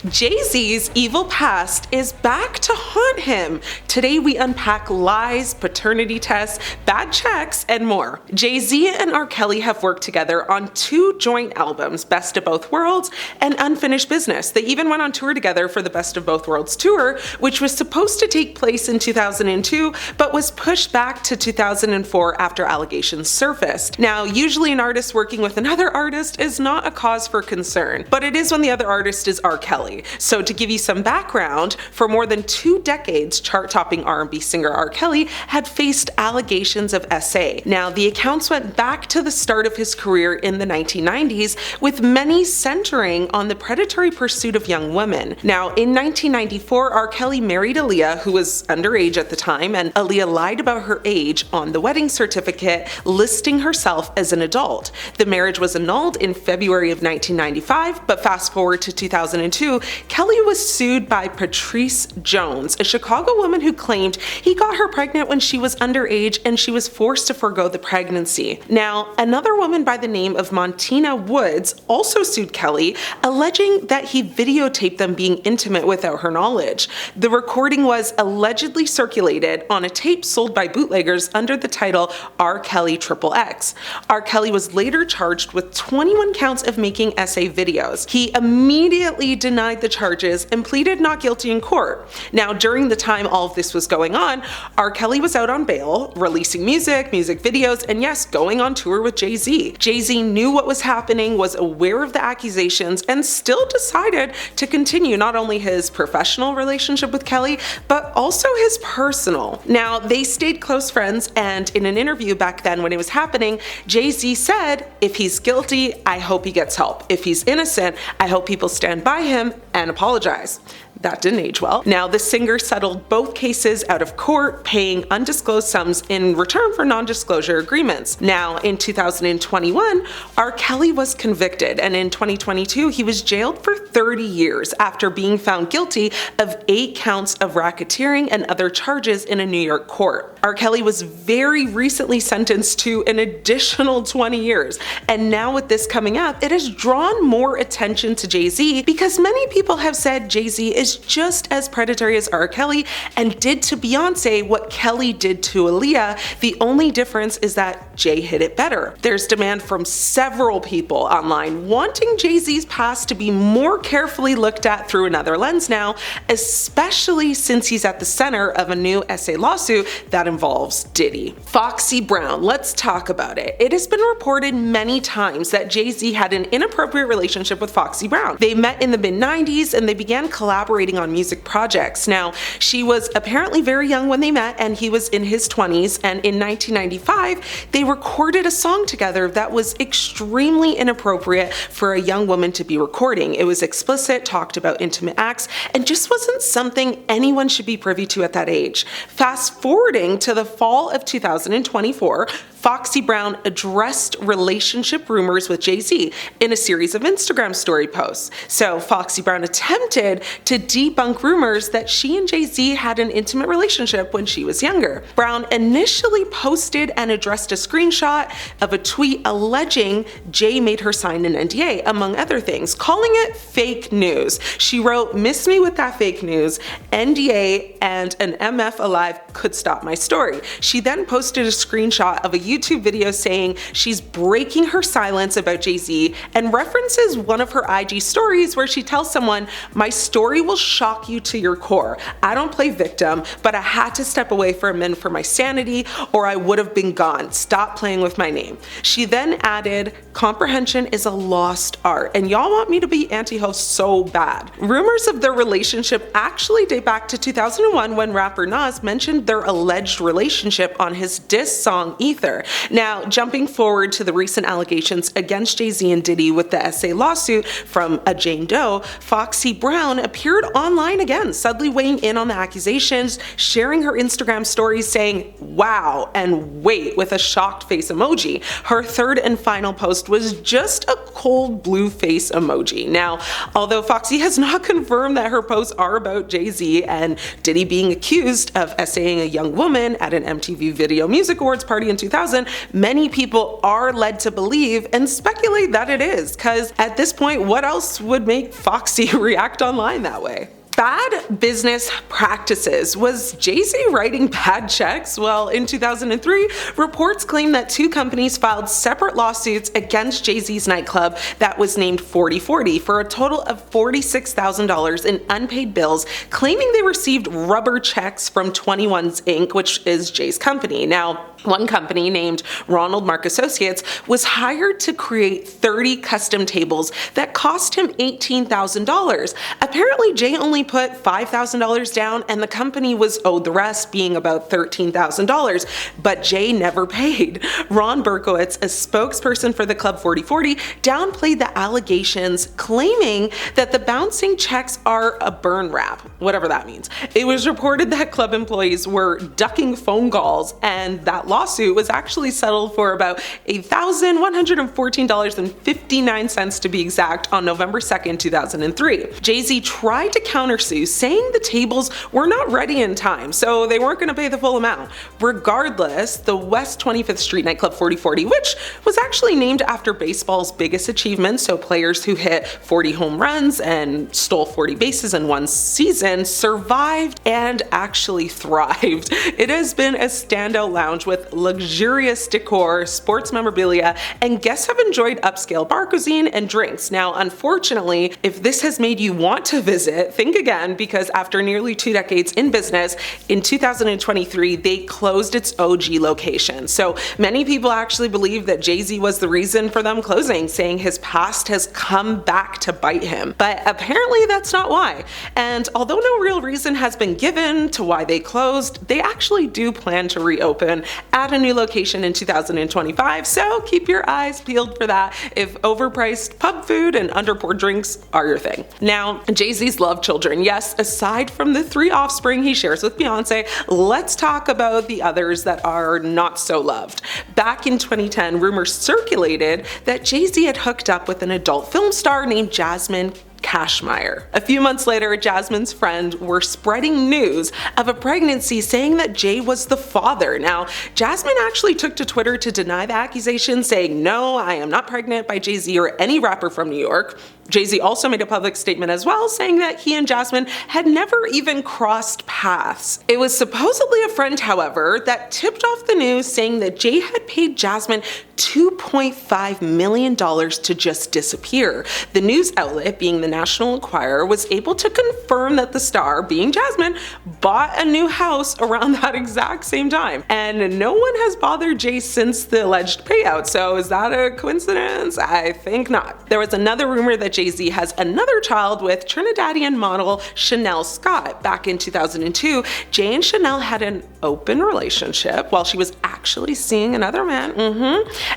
Jay-Z's evil past is back to haunt him. Today we unpack lies, paternity tests, bad checks, and more. Jay-Z and R.Kelly have worked together on 2 joint albums, Best of Both Worlds and Unfinished Business. They even went on tour together for the Best of Both Worlds tour, which was supposed to take place in 2002, but was pushed back to 2004 after allegations surfaced. Now, usually an artist working with another artist is not a cause for concern, but it is when the other artist is R.Kelly. So to give you some background, for more than 2 decades, chart-topping R&B singer R.Kelly had faced allegations of SA. Now, the accounts went back to the start of his career in the 1990s, with many centering on the predatory pursuit of young women. Now, in 1994, R.Kelly married Aaliyah, who was underage at the time, and Aaliyah lied about her age on the wedding certificate, listing herself as an adult. The marriage was annulled in February of 1995, but fast forward to 2002, Kelly was sued by Patrice Jones, a Chicago woman who claimed he got her pregnant when she was underage and she was forced to forego the pregnancy. Now, another woman by the name of Montina Woods also sued Kelly, alleging that he videotaped them being intimate without her knowledge. The recording was allegedly circulated on a tape sold by bootleggers under the title R. Kelly XXX. R. Kelly was later charged with 21 counts of making SA videos. He immediately denied the charges and pleaded not guilty in court. Now, during the time all of this was going on, R. Kelly was out on bail, releasing music videos, and yes, going on tour with Jay-Z. Jay-Z knew what was happening, was aware of the accusations, and still decided to continue not only his professional relationship with Kelly, but also his personal. Now, they stayed close friends, and in an interview back then when it was happening, Jay-Z said, "If he's guilty, I hope he gets help. If he's innocent, I hope people stand by him and apologize." That didn't age well. Now, the singer settled both cases out of court, paying undisclosed sums in return for non-disclosure agreements. Now, in 2021, R. Kelly was convicted, and in 2022, he was jailed for 30 years after being found guilty of 8 counts of racketeering and other charges in a New York court. R. Kelly was very recently sentenced to an additional 20 years, and now with this coming up, it has drawn more attention to Jay-Z because many people have said Jay-Z is just as predatory as R. Kelly and did to Beyonce what Kelly did to Aaliyah. The only difference is that Jay hit it better. There's demand from several people online wanting Jay-Z's past to be more carefully looked at through another lens now, especially since he's at the center of a new SA lawsuit that involves Diddy. Foxy Brown, let's talk about it. It has been reported many times that Jay-Z had an inappropriate relationship with Foxy Brown. They met in the mid-90s and they began collaborating on music projects. Now, she was apparently very young when they met and he was in his 20s, and in 1995 they recorded a song together that was extremely inappropriate for a young woman to be recording. It was explicit, talked about intimate acts, and just wasn't something anyone should be privy to at that age. Fast forwarding to the fall of 2024, Foxy Brown addressed relationship rumors with Jay-Z in a series of Instagram story posts. So Foxy Brown attempted to debunk rumors that she and Jay-Z had an intimate relationship when she was younger. Brown initially posted and addressed a screenshot of a tweet alleging Jay made her sign an NDA, among other things, calling it fake news. She wrote, "Miss me with that fake news, NDA and an MF alive could stop my story." She then posted a screenshot of a YouTube video saying she's breaking her silence about Jay-Z and references one of her IG stories where she tells someone, "My story will shock you to your core. I don't play victim, but I had to step away for a minute for my sanity or I would have been gone. Stop playing with my name." She then added, "Comprehension is a lost art and y'all want me to be anti-host so bad." Rumors of their relationship actually date back to 2001 when rapper Nas mentioned their alleged relationship on his diss song Ether. Now, jumping forward to the recent allegations against Jay-Z and Diddy with the SA lawsuit from a Jane Doe, Foxy Brown appeared online again, subtly weighing in on the accusations, sharing her Instagram stories saying, "Wow," and "Wait," with a shocked face emoji. Her third and final post was just a cold blue face emoji. Now, although Foxy has not confirmed that her posts are about Jay-Z and Diddy being accused of SAing a young woman at an MTV Video Music Awards party in 2000, 2000, many people are led to believe and speculate that it is, because at this point, what else would make Foxy react online that way? Bad business practices. Was Jay-Z writing bad checks? Well, in 2003, reports claim that two companies filed separate lawsuits against Jay-Z's nightclub that was named 4040 for a total of $46,000 in unpaid bills, claiming they received rubber checks from 21's Inc., which is Jay's company. Now, one company named Ronald Mark Associates was hired to create 30 custom tables that cost him $18,000. Apparently, Jay only put $5,000 down and the company was owed the rest, being about $13,000, but Jay never paid. Ron Berkowitz, a spokesperson for the Club 4040, downplayed the allegations, claiming that the bouncing checks are a burn wrap, whatever that means. It was reported that club employees were ducking phone calls, and that lawsuit was actually settled for about $1,114.59 to be exact on November 2nd, 2003. Jay-Z tried to countersue, saying the tables were not ready in time, so they weren't going to pay the full amount. Regardless, the West 25th Street nightclub 4040, which was actually named after baseball's biggest achievement, so players who hit 40 home runs and stole 40 bases in one season, survived and actually thrived. It has been a standout lounge with luxurious decor, sports memorabilia, and guests have enjoyed upscale bar cuisine and drinks. Now, unfortunately, if this has made you want to visit, think again, because after nearly 2 decades in business, in 2023, they closed its OG location. So many people actually believe that Jay-Z was the reason for them closing, saying his past has come back to bite him. But apparently that's not why. And although no real reason has been given to why they closed, they actually do plan to reopen at a new location in 2025, so keep your eyes peeled for that if overpriced pub food and underpoured drinks are your thing. Now, Jay-Z's love children. Yes, aside from the 3 offspring he shares with Beyonce, let's talk about the others that are not so loved. Back in 2010, rumors circulated that Jay-Z had hooked up with an adult film star named Jasmine Cashmere. A few months later, Jasmine's friend were spreading news of a pregnancy, saying that Jay was the father. Now, Jasmine actually took to Twitter to deny the accusation, saying, "No, I am not pregnant by Jay-Z or any rapper from New York." Jay-Z also made a public statement as well, saying that he and Jasmine had never even crossed paths. It was supposedly a friend, however, that tipped off the news, saying that Jay had paid Jasmine $2.5 million to just disappear. The news outlet, being the National Enquirer, was able to confirm that the star, being Jasmine, bought a new house around that exact same time. And no one has bothered Jay since the alleged payout, so is that a coincidence? I think not. There was another rumor that Jay-Z has another child with Trinidadian model Chanel Scott. Back in 2002, Jay and Chanel had an open relationship while she was actually seeing another man.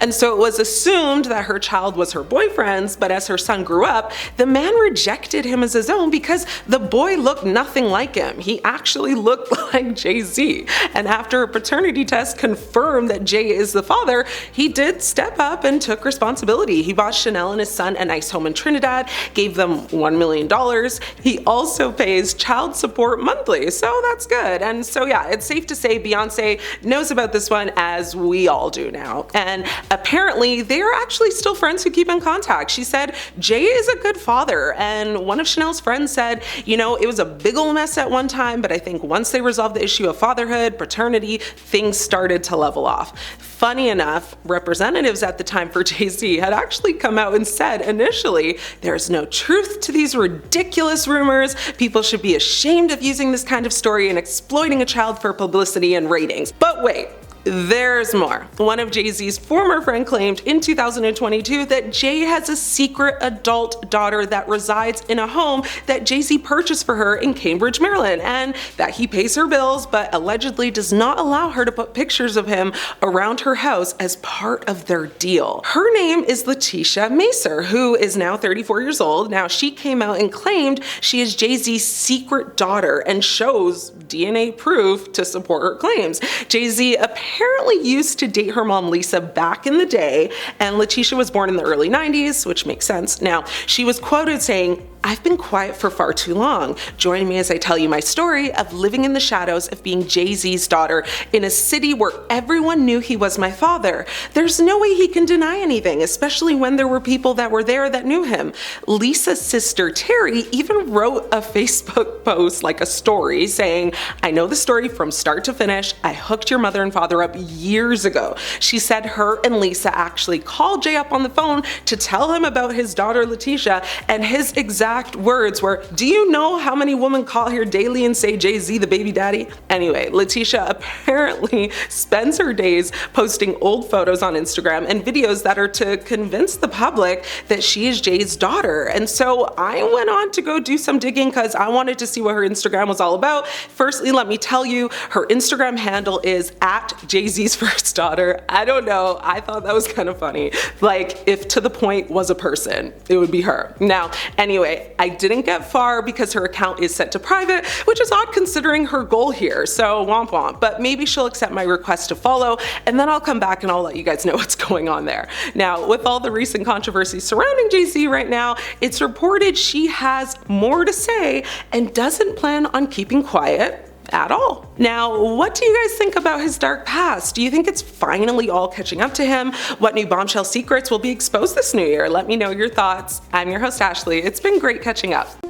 And so it was assumed that her child was her boyfriend's, but as her son grew up, the man rejected him as his own because the boy looked nothing like him. He actually looked like Jay-Z. And after a paternity test confirmed that Jay is the father, he did step up and took responsibility. He bought Chanel and his son a nice home in Trinidad, gave them $1 million. He also pays child support monthly, so that's good. And so yeah, it's safe to say Beyonce knows about this one, as we all do now. And apparently they are actually still friends who keep in contact. She said Jay is a good father, and one of Chanel's friends said, you know, it was a big ol' mess at one time, but I think once they resolved the issue of fatherhood, paternity, things started to level off. Funny enough, representatives at the time for Jay-Z had actually come out and said initially, there's no truth to these ridiculous rumors. People should be ashamed of using this kind of story and exploiting a child for publicity and ratings. But wait, there's more. One of Jay-Z's former friends claimed in 2022 that Jay has a secret adult daughter that resides in a home that Jay-Z purchased for her in Cambridge, Maryland, and that he pays her bills but allegedly does not allow her to put pictures of him around her house as part of their deal. Her name is Letitia Macer, who is now 34 years old. Now, she came out and claimed she is Jay-Z's secret daughter and shows DNA proof to support her claims. Jay-Z apparently used to date her mom Lisa back in the day, and Letitia was born in the early 90s, which makes sense. Now, she was quoted saying, I've been quiet for far too long. Join me as I tell you my story of living in the shadows of being Jay-Z's daughter in a city where everyone knew he was my father. There's no way he can deny anything, especially when there were people that were there that knew him. Lisa's sister Terry even wrote a Facebook post, like a story, saying, "I know the story from start to finish. I hooked your mother and father up years ago." She said her and Lisa actually called Jay up on the phone to tell him about his daughter Letitia, and his exact words were, "Do you know how many women call here daily and say Jay-Z the baby daddy?" Anyway, Letitia apparently spends her days posting old photos on Instagram and videos that are to convince the public that she is Jay's daughter. And so I went on to go do some digging because I wanted to see what her Instagram was all about. Firstly, let me tell you, her Instagram handle is at Jay-Z's first daughter. I don't know, I thought that was kind of funny. Like, if to the point was a person, it would be her. Now, anyway, I didn't get far because her account is set to private, which is odd considering her goal here, so womp womp. But maybe she'll accept my request to follow, and then I'll come back and I'll let you guys know what's going on there. Now, with all the recent controversy surrounding Jay-Z right now, it's reported she has more to say and doesn't plan on keeping quiet at all. Now, what do you guys think about his dark past? Do you think it's finally all catching up to him? What new bombshell secrets will be exposed this new year? Let me know your thoughts. I'm your host, Ashley. It's been great catching up.